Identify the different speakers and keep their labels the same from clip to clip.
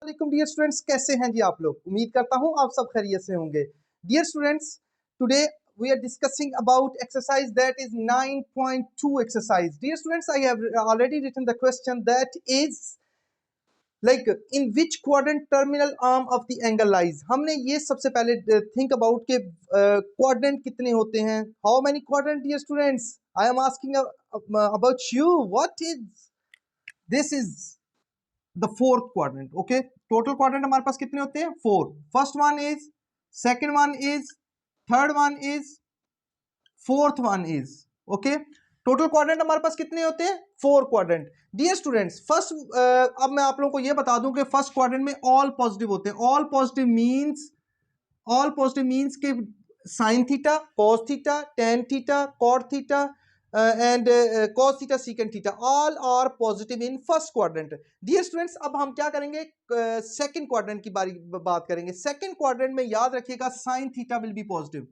Speaker 1: वालेकुम dear students, कैसे हैं जी आप लोग। उम्मीद करता हूं आप सब खैरियत से होंगे। Dear students, today we are discussing about exercise that is 9.2 exercise. Dear students, I have already written the question that is like in which quadrant terminal arm of the angle lies. हमने ये सबसे पहले think about के quadrant कितने होते हैं. How many quadrant, dear students? I am asking about you. What is this? Is the fourth quadrant. Okay, total quadrant हमारे पास कितने होते हैं? 4. First one is, second one is, third one is, fourth one is. Okay, total quadrant हमारे पास कितने होते हैं? 4 quadrant. Dear students, first अब मैं आप लोगों को ये बता दूं कि फर्स्ट क्वाड्रेंट में ऑल पॉजिटिव होते हैं. ऑल पॉजिटिव मींस के sine theta, cos theta, tan theta, cot theta and cos theta, secant theta, all are positive in first quadrant. Dear students, अब हम क्या करेंगे? सेकंड क्वाड्रेंट की बात करेंगे. सेकंड क्वाड्रेंट में याद रखिएगा sine theta will be positive.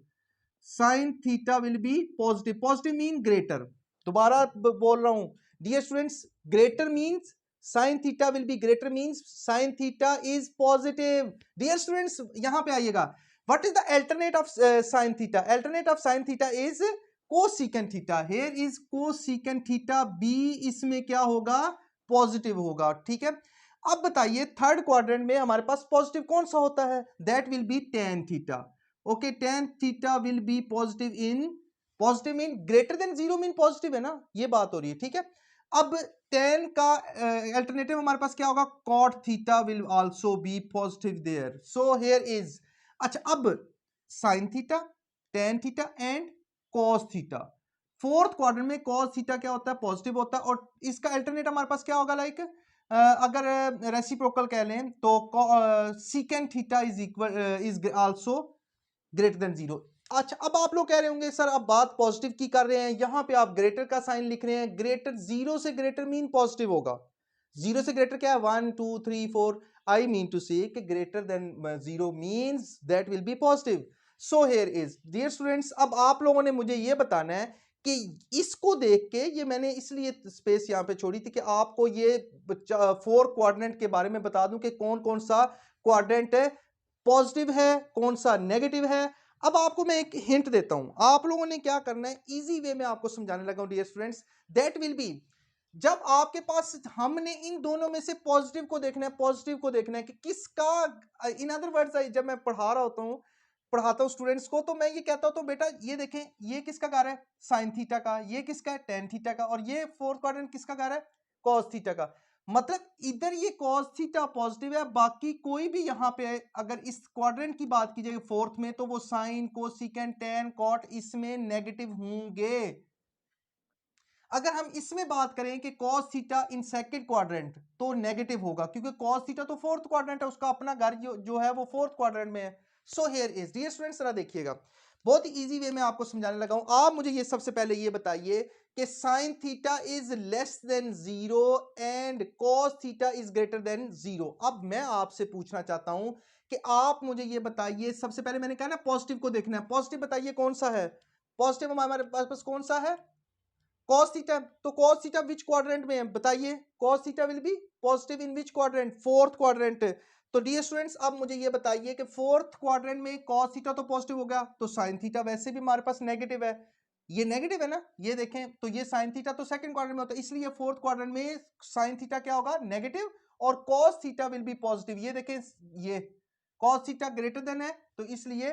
Speaker 1: Sine theta will be positive. Positive mean greater. दोबारा बोल रहा हूं dear students, greater means sine theta will be greater means sine theta is positive. Dear students, यहां पे आइएगा. What is the alternate of sine theta? Alternate of sine theta is cosecant theta. Here is cosecant theta. B इसमें क्या होगा? Positive होगा. ठीक है, अब बताइए थर्ड क्वाड्रेंट में हमारे पास पॉजिटिव कौन सा होता है? That will B tan theta. Okay, tan theta will be positive in, positive mean greater than zero mean positive है ना, ये बात हो रही है. ठीक है, अब टेन का अल्टरनेटिव हमारे पास क्या होगा? Cot theta will also be positive there. So here is, अच्छा अब sine theta, tan theta and cos theta. Fourth quadrant में कॉस थीटा क्या होता है? पॉजिटिव होता है. और इसका अल्टरनेट हमारे पास क्या होगा? लाइक अगर रेसिप्रोकल कह लें तो secant theta is equal is also greater than zero. अच्छा, अब आप लोग कह रहे होंगे सर अब बात पॉजिटिव की कर रहे हैं, यहां पे आप ग्रेटर का साइन लिख रहे हैं. ग्रेटर, जीरो से ग्रेटर मीन पॉजिटिव होगा. जीरो से ग्रेटर क्या है? 1 2 3 4. आई मीन टू से कि greater than zero means that will be positive. So here is dear students, अब आप लोगों ने मुझे ये बताना है कि इसको देख के, ये मैंने इसलिए स्पेस यहां पे छोड़ी थी कि आपको ये 4 क्वाड्रेंट के बारे में बता दूं कि कौन कौन सा क्वाड्रेंट है पॉजिटिव है, कौन सा नेगेटिव है. अब आपको मैं एक हिंट देता हूं, आप लोगों ने क्या करना है, इजी वे में आपको समझाने लगा हूं dear students. That will be, जब आपके पास, हमने इन दोनों में से पॉजिटिव को देखना है, पॉजिटिव को देखना है कि किसका, इन अदर वर्ड्स जब मैं पढ़ाता हूं स्टूडेंट्स को, तो मैं ये कहता हूं तो बेटा ये देखें, ये किसका कार्य है? साइन थीटा का. ये किसका है? टेन थीटा का. और ये फोर्थ क्वाड्रेंट किसका कार्य है? कॉस थीटा का. मतलब इधर ये कॉस थीटा पॉजिटिव है, बाकी कोई भी यहां पे अगर इस क्वाड्रेंट की बात की जाए फोर्थ में, तो वो साइन, कोसिकेंट, टेन, कॉट इसमें नेगेटिव होंगे. अगर हम इसमें बात करें कि cos theta in second quadrant, तो नेगेटिव होगा, क्योंकि cos थीटा तो फोर्थ क्वाड्रेंट है, उसका अपना घर जो है वो फोर्थ क्वाड्रेंट में है. So here is dear students, जरा देखिएगा, बहुत ही इजी वे में आपको समझाने लगा हूं. आप मुझे ये सबसे पहले ये बताइए कि sine theta is less then zero and cos theta is greater than zero. अब मैं आपसे पूछना चाहता हूं कि आप मुझे ये बताइए, सबसे पहले मैंने कहा ना पॉजिटिव को देखना है. पॉजिटिव बताइए कौन सा है? पॉजिटिव हमारे पास कौन सा है? cos theta. तो cos थीटा विच क्वाड्रेंट में है बताइए? cos theta will be positive in which quadrant? Fourth quadrant. तो डियर स्टूडेंट्स, अब मुझे ये बताइए कि फोर्थ क्वाड्रेंट में cos थीटा तो पॉजिटिव हो गया, तो sin थीटा वैसे भी हमारे पास नेगेटिव है. ये नेगेटिव है ना, ये देखें, तो ये sin थीटा तो सेकंड क्वाड्रेंट में होता है, इसलिए फोर्थ क्वाड्रेंट में sin थीटा क्या होगा? नेगेटिव. और cos theta will be positive. ये देखें, ये cos थीटा ग्रेटर देन है, तो इसलिए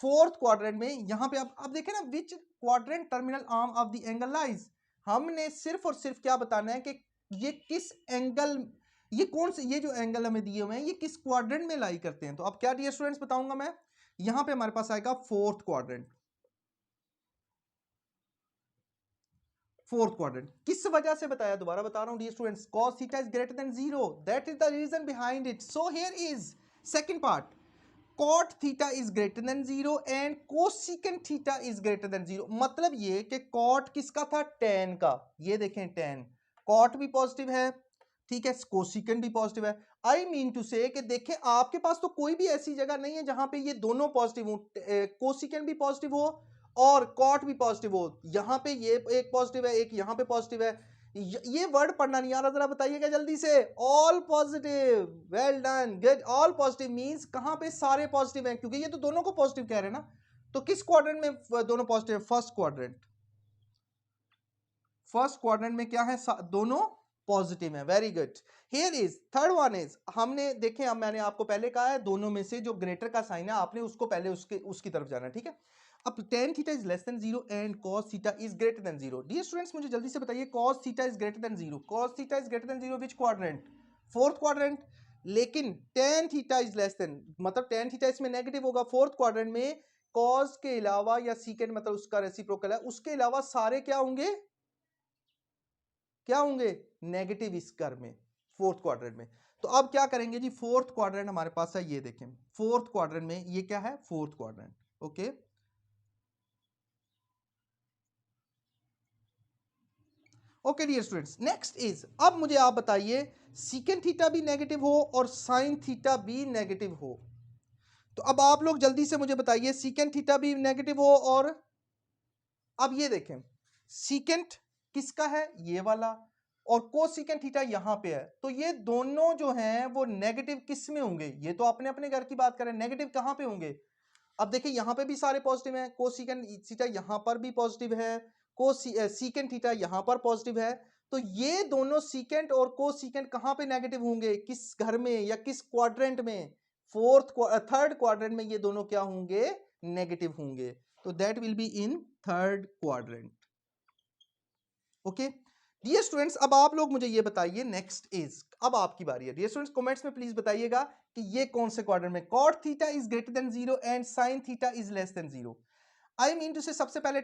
Speaker 1: फोर्थ क्वाड्रेंट में यहां पे अब देखें ना, विच quadrant terminal arm of the angle lies. हमने सिर्फ और सिर्फ क्या बताना है कि ये किस एंगल, ये कौन से, ये जो एंगल हमें दिए हुए हैं ये किस क्वाड्रेंट में लाई करते हैं. तो अब क्या डियर स्टूडेंट्स बताऊंगा मैं, यहां पे हमारे पास आएगा फोर्थ क्वाड्रेंट. फोर्थ क्वाड्रेंट किस वजह से बताया? दोबारा बता रहा हूं dear students, cos theta is greater than zero, that is the reason behind it. So here is second part, cot theta is greater than zero and cosecant theta is greater than zero. मतलब ये कि cot किसका था? tan का. ये देखें tan, cot भी positive है, ठीक है, कोसिकेंट भी पॉजिटिव है. आई मीन टू से कि देखें, आपके पास तो कोई भी ऐसी जगह नहीं है जहां पे ये दोनों पॉजिटिव हो, कोसिकेंट भी पॉजिटिव हो और cot भी पॉजिटिव हो. यहां पे ये एक पॉजिटिव है, एक यहां पे पॉजिटिव है. ये वर्ड पढ़ना नहीं आ रहा, जरा बताइएगा जल्दी से। All positive, well done, good. All positive means कहां पे सारे पॉजिटिव हैं, क्योंकि ये तो दोनों को पॉजिटिव कह रहे हैं ना। तो किस क्वाड्रेंट में दोनों positive? First quadrant. First quadrant में क्या है? दोनों पॉजिटिव है। Very good. Here is third one is, हमने देखे, अब मैंने आपको पहले कहा है दोनों में से जो ग्रेटर का साइन है आपने उसको पहले उसकी तरफ जाना है, ठीक है। अब tan theta is less than 0 and cos theta is greater than 0। Dear students मुझे जल्दी से बताइए, cos theta is greater than 0, cos theta is greater than 0 which quadrant? Fourth quadrant. लेकिन tan theta is less than, मतलब tan theta इसमें negative होगा fourth quadrant में। cos के अलावा या सीकेंट मतलब उसका रेसिप्रोकल है, उसके अलावा सारे क्या होंगे? क्या होंगे? नेगेटिव इस कर में, फोर्थ क्वाड्रेंट में। तो अब क्या करेंगे जी, फोर्थ क्वाड्रेंट हमारे पास है, ये देखें फोर्थ क्वाड्रेंट में ये क्या है? Fourth quadrant. Okay, okay dear students, next is, अब मुझे आप बताइए सीकेंट थीटा भी नेगेटिव हो और साइन थीटा भी नेगेटिव हो। तो अब आप लोग जल्दी से मुझे बताइए, सीकेंट थीटा भी नेगेटिव हो और, अब ये देखें सीकेंट किसका है? ये वाला। और कोसिकेंट थीटा यहां पे है, तो ये दोनों जो हैं वो नेगेटिव किस में होंगे? ये तो अपने अपने घर की बात करें, नेगेटिव कहां पे होंगे? अब देखिए यहां पे भी सारे पॉजिटिव हैं, कोसिकेंट थीटा यहां पर भी पॉजिटिव है, सीकेंट थीटा यहां पर पॉजिटिव है। तो ये दोनों सीकेंट और कोसिकेंट कहां पे नेगेटिव होंगे? किस घर में या किस क्वाड्रेंट में? थर्ड क्वाड्रेंट में ये दोनों क्या होंगे? नेगेटिव होंगे। तो that will be in third quadrant. Okay dear students, अब आप लोग मुझे ये बताइए, नेक्स्ट इज, अब आपकी बारी है डियर स्टूडेंट्स, कमेंट्स में प्लीज बताइएगा कि ये कौन से क्वाड्रेंट में cot theta is greater than 0 and sin theta is less than 0। I mean to say, सबसे पहले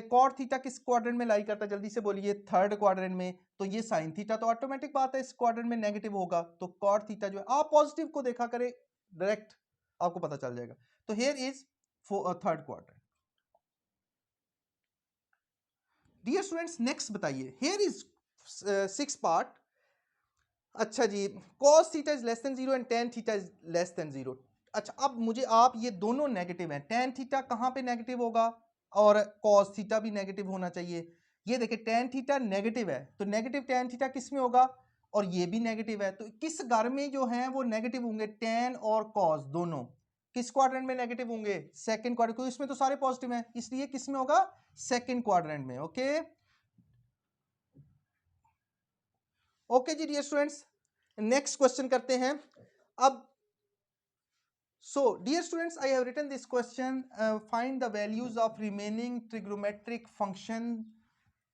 Speaker 1: cot थीटा किस क्वाड्रेंट में लाई करता है? जल्दी से बोलिए। थर्ड क्वाड्रेंट में। तो ये sin थीटा तो ऑटोमेटिक बात है इस क्वाड्रेंट में नेगेटिव होगा, तो cot थीटा जो है, आप पॉजिटिव को देखा करें डायरेक्ट, आपको पता चल जाएगा। तो here is third quadrant. Dear students next बताइए, हियर इज सिक्स पार्ट। अच्छा जी, cos theta is less than 0 and tan theta is less than 0। अच्छा, अब मुझे आप, ये दोनों नेगेटिव हैं, tan थीटा कहां पे नेगेटिव होगा? और cos थीटा भी नेगेटिव होना चाहिए। ये देखिए tan थीटा नेगेटिव है, तो नेगेटिव tan थीटा किस में होगा? और ये भी नेगेटिव है, तो किस घर में जो है वो नेगेटिव होंगे? tan और cos दोनों किस क्वाड्रेंट में नेगेटिव होंगे? सेकंड क्वाड्रेंट, क्योंकि इसमें तो सारे पॉजिटिव हैं, इसलिए किस में होगा? सेकंड क्वाड्रेंट में। ओके, ओके जी डियर स्टूडेंट्स, नेक्स्ट क्वेश्चन करते हैं अब। So, dear students, I have written this question. Find the values of remaining trigonometric function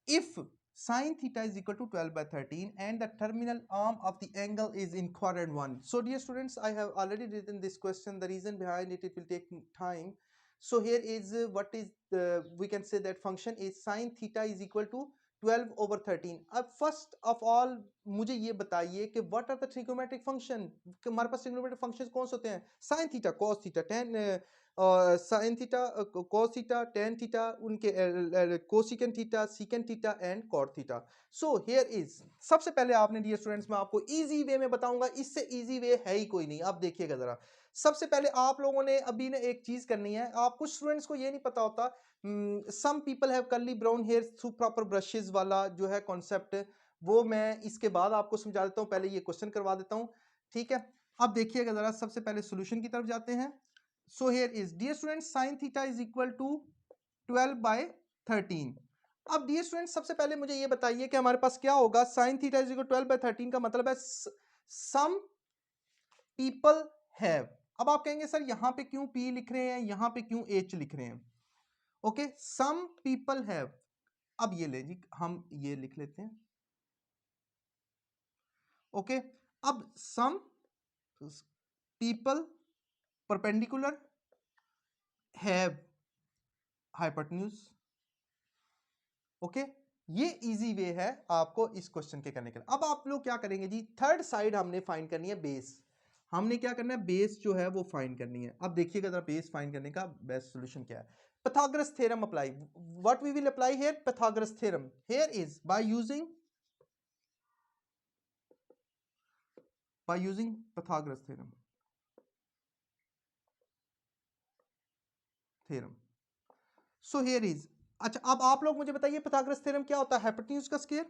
Speaker 1: if sin theta is equal to 12 by 13 and the terminal arm of the angle is in quadrant 1. So, dear students, I have already written this question. The reason behind it, it will take time. So, here is what is the, we can say that function is sin theta is equal to 12 over 13. अब first of all मुझे ये बताइए कि what are the trigonometric function? हमारे पास trigonometric functions कौन से होते हैं? Sine theta, cos theta, tan, sine theta, cos theta, tan theta, उनके cosecant theta, secant theta and cot theta. So here is, सबसे पहले आपने डियर स्टूडेंट्स, मैं आपको इजी वे में बताऊंगा, इससे इजी वे है ही कोई नहीं। आप देखिएगा जरा, सबसे पहले आप लोगों ने अभी ने एक चीज करनी है। आप कुछ स्टूडेंट्स को ये नहीं पता होता, some people have curly brown hair through proper brushes वाला जो है कॉन्सेप्ट, वो मैं इसके बाद आपको समझा देता हूं, पहले ये क्वेश्चन करवा देता हूं, ठीक है। अब देखिएगा जरा, सबसे पहले सॉल्यूशन की तरफ जाते हैं। So here is dear student, sin theta is equal to 12 by 13। अब डियर स्टूडेंट सबसे पहले मुझे ये बताइए कि हमारे पास क्या होगा? sin theta is equal 12 by 13 का मतलब है सम पीपल हैव। अब आप कहेंगे सर यहां पे क्यों p लिख रहे हैं, यहां पे क्यों h लिख रहे हैं? Okay, some people have. अब ये ले जी, हम ये लिख लेते हैं। ओके, अब some people perpendicular have hypotenuse. Okay, ये इजी वे है आपको इस क्वेश्चन के करने के लिए। अब आप लोग क्या करेंगे जी, थर्ड साइड हमने फाइंड करनी है, बेस। हमने क्या करना है? बेस जो है वो फाइंड करनी है। अब देखिएगा जरा, बेस फाइंड करने का बेस्ट सॉल्यूशन क्या है? pythagoras theorem apply. What we will apply here? pythagoras theorem. Here is by using pythagoras theorem. So here is, अच्छा अब आप लोग मुझे बताइए pythagoras theorem क्या होता है? हाइपोटेन्यूज का square,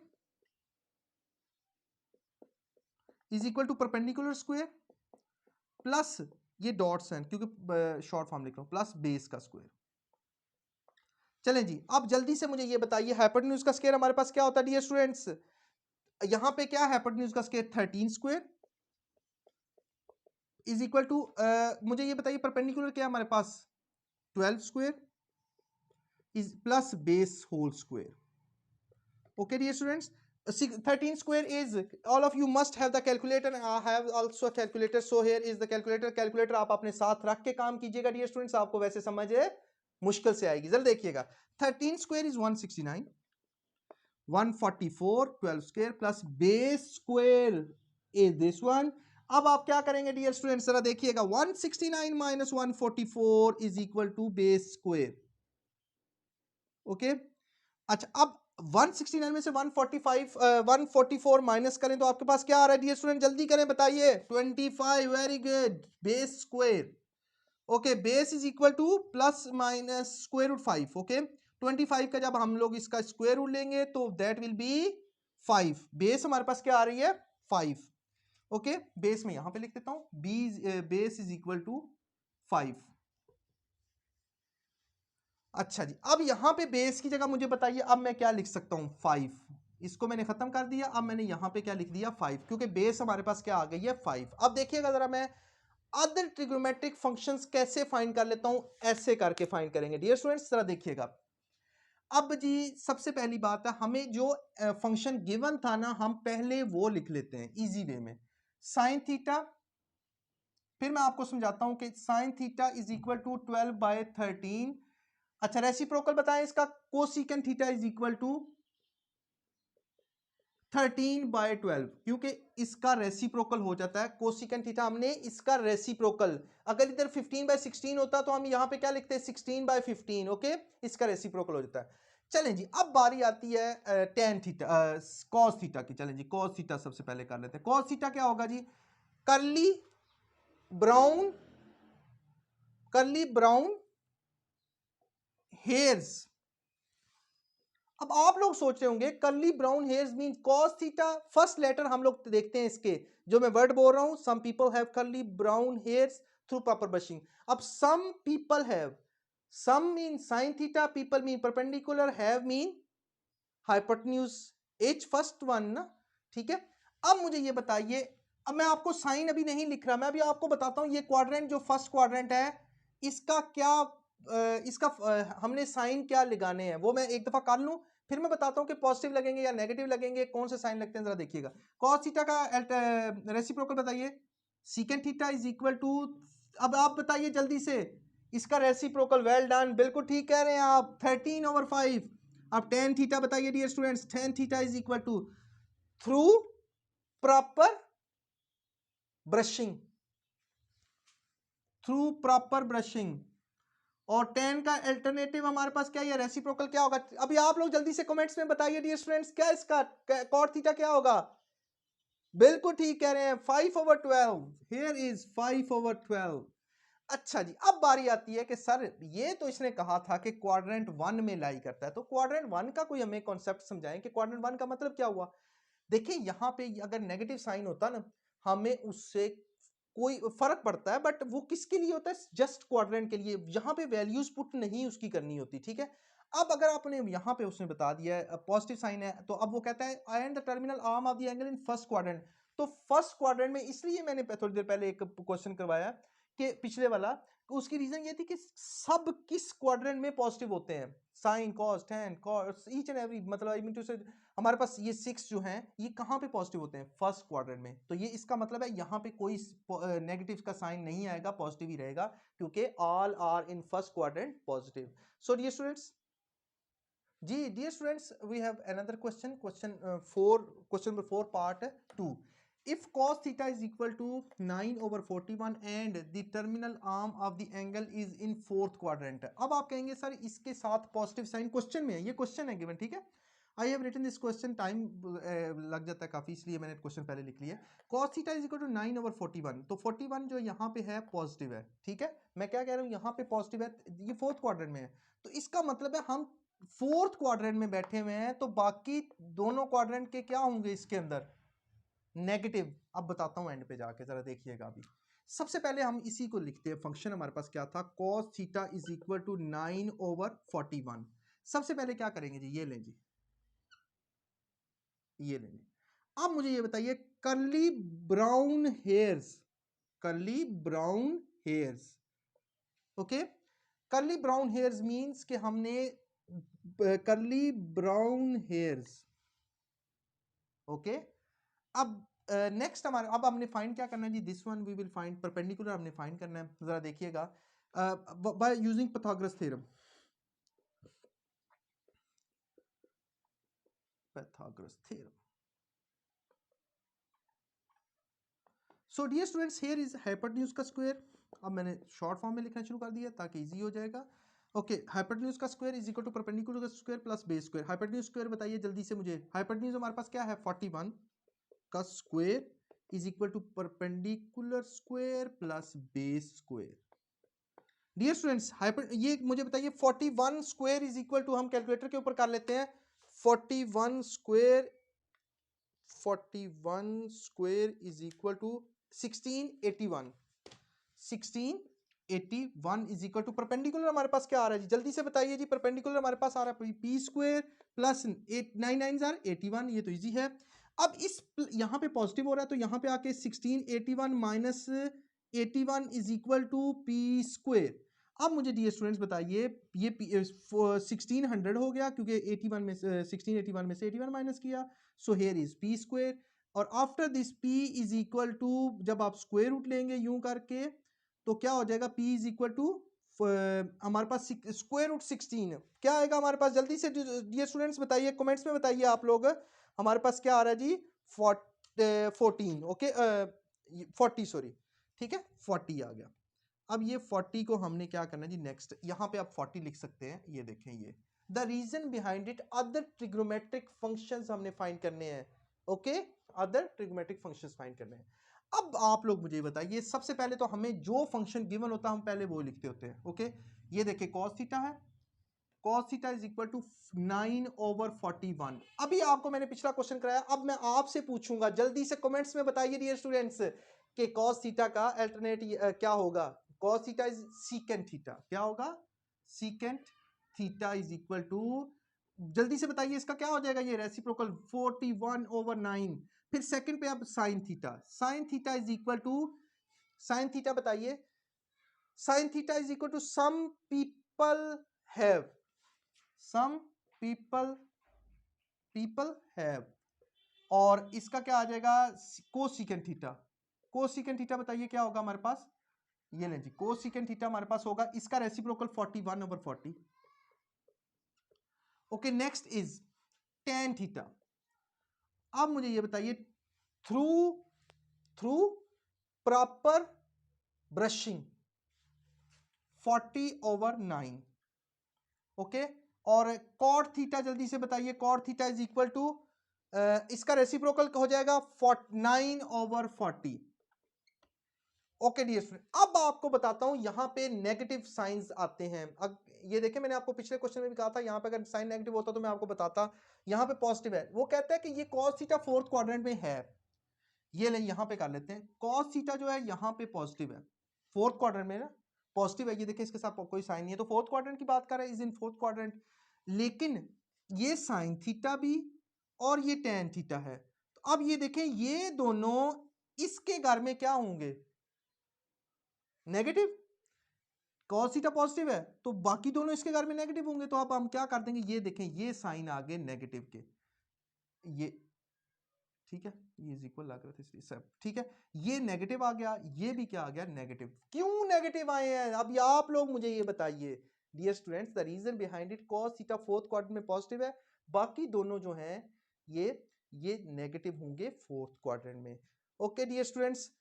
Speaker 1: is equal to perpendicular square plus ये डॉट्स हैं क्योंकि शॉर्ट फॉर्म लिख रहा हूं, प्लस बेस का स्क्वायर। चलें जी, अब जल्दी से मुझे ये बताइए हाइपोटेन्यूज का स्क्वायर हमारे पास क्या होता है डियर स्टूडेंट्स? यहां पे क्या है हाइपोटेन्यूज का square? 13 square is equal to, मुझे ये बताइए परपेंडिकुलर क्या है हमारे पास? 12 square is plus base whole square. Okay, dear students, 13 square is, all of you must have the calculator. I have also a calculator, so here is the calculator. Calculator आप अपने साथ रख के काम कीजिएगा dear students, आपको वैसे समझ मुश्किल से आएगी। जरा देखिएगा, 13 square is 169, 144 12 square plus base square is this one. अब आप क्या करेंगे डियर स्टूडेंट्स, जरा देखिएगा, 169 minus 144 is equal to base square. Okay, अच्छा अब 169 में से 144 माइनस करें तो आपके पास क्या आ रहा है डियर स्टूडेंट? जल्दी करें, बताइए। 25, very good, base square. Okay, base is equal to plus minus square root 5। ओके, 25 का जब हम लोग इसका स्क्वायर रूट लेंगे तो दैट विल बी 5। बेस हमारे पास क्या आ रही है? 5। ओके, बेस में यहां पे लिख देता हूं, बेस इज इक्वल टू 5। अच्छा जी, अब यहां पे बेस की जगह मुझे बताइए अब मैं क्या लिख सकता हूं? 5। इसको मैंने खत्म कर दिया, अब मैंने यहां पे क्या लिख दिया? 5, क्योंकि बेस हमारे पास क्या आ गई है? 5। अब देखिएगा जरा, मैं अदर ट्रिग्नोमेट्रिक फंक्शंस कैसे फाइंड कर लेता हूं, ऐसे करके फाइंड करेंगे डियर स्टूडेंट्स। जरा देखिएगा, अब जी सबसे पहली बात है, हमें जो फंक्शन गिवन था ना, हम पहले वो लिख लेते हैं इजी वे में। साइन थीटा, फिर मैं आपको समझाता हूं कि sine theta is equal to 12/13। अच्छा, रेसिप्रोकल बताएं इसका, cosecant theta is equal to 13/12, क्योंकि इसका रेसिप्रोकल हो जाता है कोसिकेंट थीटा। हमने इसका रेसिप्रोकल, अगर इधर 15/16 होता तो हम यहां पे क्या लिखते हैं? 16/15। ओके, इसका रेसिप्रोकल हो जाता है। चलें जी, अब बारी आती है टेन थीटा, कॉस थीटा की। चलें जी, कॉस थीटा सबसे पहले कर लेते हैं। कॉस थीटा क्या होगा जी? Curly brown hairs. अब आप लोग सोच रहे होंगे curly brown hairs mean cos theta. First letter हम लोग देखते हैं इसके, जो मैं वर्ड बोल रहा हूं, some people have curly brown hairs through proper brushing. अब some people have, some mean sine theta, people mean perpendicular, have mean hypotenuse, H first one ना, ठीक है। अब मुझे ये बताइए, अब मैं आपको साइन अभी नहीं लिख रहा, मैं अभी आपको बताता हूं ये क्वाड्रेंट जो फर्स्ट क्वाड्रेंट है, इसका क्या हमने साइन क्या लगाने हैं वो मैं एक दफा कर लूं, फिर मैं बताता हूं कि पॉजिटिव लगेंगे या नेगेटिव लगेंगे, कौन से साइन लगते हैं। जरा देखिएगा, कॉस थीटा का रेसिप्रोकल बताइए, secant theta is equal to, अब आप बताइए जल्दी से इसका रेसिप्रोकल। वेल डन, बिल्कुल ठीक कह रहे हैं आप, 13/5। अब टेन थीटा बताइए dear students, tan theta is equal to through proper brushing, through proper brushing. और टेन का अल्टरनेटिव हमारे पास क्या है? रेसिप्रोकल क्या होगा? अभी आप लोग जल्दी से कमेंट्स में बताइए डियर स्टूडेंट्स, क्या इसका कॉट थीटा क्या होगा? बिल्कुल ठीक कह रहे हैं, 5/12। Here is 5/12। अच्छा जी, अब बारी आती है कि सर ये तो इसने कहा था कि क्वाड्रेंट 1 में लाई करता है, तो क्वाड्रेंट 1 का कोई हमें कॉन्सेप्ट समझाएं कि क्वाड्रेंट 1 का मतलब क्या हुआ। देखिए यहां पे अगर नेगेटिव साइन होता ना, हमें उससे कोई फर्क पड़ता है, बट वो किसके लिए होता है? जस्ट क्वाड्रेंट के लिए, यहां पे वैल्यूज पुट नहीं उसकी करनी होती, ठीक है। अब अगर आपने यहां पे उसने बता दिया है पॉजिटिव साइन है, तो अब वो कहता है I am the terminal arm of the angle in first quadrant. तो फर्स्ट क्वाड्रेंट में, इसलिए मैंने थोड़ी देर पहले एक क्वेश्चन करवाया कि पिछले वाला, उसकी रीजन ये थी कि सब किस क्वाड्रेंट में पॉजिटिव होते हैं, sine cos tan cos each and every, मतलब आई मीन टू से हमारे पास ये 6 जो हैं ये कहां पे पॉजिटिव होते हैं? फर्स्ट क्वाड्रेंट में। तो ये इसका मतलब है यहां पे कोई नेगेटिव का साइन नहीं आएगा, पॉजिटिव ही रहेगा, क्योंकि all are in first quadrant positive. So dear students, जी dear students, we have another question, question number 4 part 2। if cos theta is equal to 9/41 and the terminal arm of the angle is in fourth quadrant, अब आप कहेंगे sir इसके साथ positive sign question में है, ये question है given, ठीक है। I have written this question, time लग जाता है काफी, इसलिए मैंने क्वेश्चन पहले लिख लिया। cos theta is equal to 9/41, तो 41 जो यहाँ पे है पॉजिटिव है, ठीक है। मैं क्या कह रहा हूँ, यहाँ पे पॉजिटिव है, ये फोर्थ क्वाड्रेंट में है, तो इसका मतलब है हम फोर्थ क्वाड्रेंट में बैठे हुए हैं, तो बाकी दोनों क्वाड्रेंट के क्या होंगे इसके अंदर? नेगेटिव। अब बताता हूं एंड पे जाके, जरा देखिएगा। अभी सबसे पहले हम इसी को लिखते हैं। फंक्शन हमारे पास क्या था, cos theta is equal to 9/41। सबसे पहले क्या करेंगे जी, ये लें जी, ये लें जी। अब मुझे ये बताइए, curly brown hairs, curly brown hairs, okay, curly brown hairs means कि हमने कर्ली ब्राउन हेयर्स, ओके। अब नेक्स्ट हमारे, अब हमने फाइंड क्या करना है जी, this one we will find perpendicular, हमने फाइंड करना है। जरा देखिएगा by using Pythagoras theorem, Pythagoras theorem. So dear students, here is hypotenuse का स्क्वायर। अब मैंने शॉर्ट फॉर्म में लिखना शुरू कर दिया ताकि इजी हो जाएगा। ओके, हाइपोटेन्यूज का square is equal to perpendicular का square plus base square. Hypotenuse square बताइए जल्दी से मुझे। हाइपोटेन्यूज हमारे पास क्या है, 41 का square is equal to perpendicular square plus base square. Dear students, ये मुझे बताइए 41 स्क्वायर इज इक्वल टू, हम कैलकुलेटर के ऊपर कर लेते हैं, 41 square, 41 square is equal to 1681। 1681 is equal to perpendicular हमारे पास क्या आ रहा है जी, जल्दी से बताइए जी। परपेंडिकुलर हमारे पास आ रहा है पी स्क्वायर प्लस 899 ये तो इजी है। अब इस यहां पे पॉजिटिव हो रहा है तो यहां पे आके 1681 minus 81 is equal to P square. अब मुझे डियर स्टूडेंट्स बताइए, ये 1600 हो गया क्योंकि 81 में 1681 में से 81 माइनस किया, so here is P square. और after this p is equal to, जब आप स्क्वायर रूट लेंगे यूं करके तो क्या हो जाएगा, p इज इक्वल टू हमारे पास स्क्वायर रूट 16 क्या आएगा हमारे पास, जल्दी से डियर स्टूडेंट्स बताइए, कमेंट्स में बताइए आप लोग। हमारे पास क्या आ रहा है जी, 14, ओके, 40 सॉरी, ठीक है, 40 आ गया। अब ये 40 को हमने क्या करना है जी, नेक्स्ट यहां पे आप 40 लिख सकते हैं। ये देखें, ये the reason behind it, other trigonometric functions हमने फाइंड करने हैं, okay, other trigonometric functions find करने हैं। अब आप लोग मुझे बताइए, सबसे पहले तो हमें जो फंक्शन गिवन होता है हम पहले वो लिखते होते हैं, ओके। ये देखिए cos थीटा है, cos theta is equal to 9/41। अभी आपको मैंने पिछला क्वेश्चन कराया, अब मैं आपसे पूछूंगा, जल्दी से कमेंट्स में बताइए डियर स्टूडेंट्स कि cos थीटा का अल्टरनेट क्या होगा। cos theta is secant theta, क्या होगा, secant theta is equal to, जल्दी से बताइए इसका क्या हो जाएगा, ये रेसिप्रोकल 41/9। फिर सेकंड पे अब sine theta, sine theta is equal to, sine theta बताइए, sine theta is equal to some people have, some people have, और इसका क्या आ जाएगा, कोसिकेंट थीटा, कोसिकेंट थीटा बताइए क्या होगा हमारे पास, ये लें जी, कोसिकेंट थीटा हमारे पास होगा, इसका reciprocal 41/40। Okay, next is tan theta. अब मुझे ये बताइए, through through proper brushing 40/9, okay. और कॉट थीटा जल्दी से बताइए, cot theta is equal to, इसका रेसिप्रोकल हो जाएगा 9/40। ओके डियर स्टूडेंट, अब आपको बताता हूं, यहां पे नेगेटिव साइंस आते हैं। अब ये देखें, मैंने आपको पिछले क्वेश्चन में भी कहा था, यहां पे अगर साइन नेगेटिव होता तो मैं आपको बताता, यहां पे पॉजिटिव है। वो कहता है कि ये cos थीटा फोर्थ क्वाड्रेंट में है, ये ले यहां पे कर लेते हैं, cos थीटा जो है यहां पे पॉजिटिव है, फोर्थ क्वाड्रेंट में ना पॉजिटिव है। ये देखिए, इसके साथ कोई साइन नहीं है, तो फोर्थ क्वाड्रेंट की बात कर रहे हैं, इज इन फोर्थ क्वाड्रेंट। लेकिन ये साइन थीटा भी और ये टेन थीटा है, तो अब ये देखें, ये दोनों इसके घर में क्या होंगे, नेगेटिव। cos थीटा पॉजिटिव है तो बाकी दोनों इसके घर में नेगेटिव होंगे, तो अब हम क्या कर देंगे, ये देखें, ये साइन आ गए नेगेटिव के, ये ठीक है, ये इज इक्वल लग रहा था इसलिए सब ठीक है, ये नेगेटिव आ गया, ये भी क्या आ गया, नेगेटिव। क्यों नेगेटिव आए हैं, अब आप लोग मुझे ये बताइए dear students, the reason behind it, cos theta fourth quadrant में पॉजिटिव है, बाकी दोनों जो हैं ये नेगेटिव होंगे फोर्थ क्वाड्रेंट में। ओके डियर स्टूडेंट्स,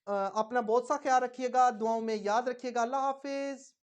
Speaker 1: अपना बहुत सा ख्याल रखिएगा, दुआओं में याद रखिएगा। अल्लाह हाफिज।